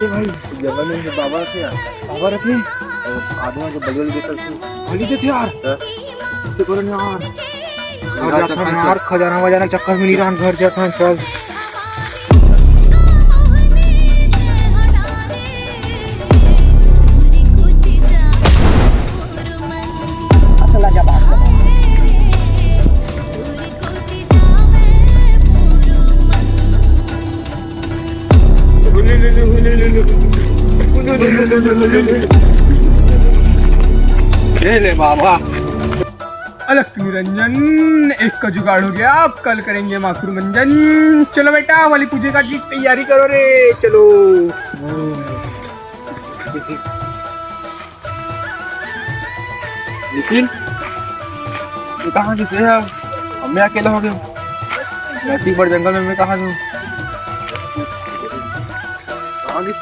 भाई जंगल में बाबा थे यार, बाबा रखे और आदमी जो बगल के खाली थे यार, तो करो यार यार खजाना वजाना चक्कर में नहीं रहा, घर जाता चल। ले बाबा, अलग निरंजन, एक का जुगाड़ हो गया, अब कल करेंगे माखुर मंजन। चलो बेटा वाली पूजा की तैयारी करो रे, चलो। निखिल ये कहाँ की थे अब मैं अकेला हो गया, मैं इतनी बड़े जंगल में मैं कहाँ हूँ, कहाँ की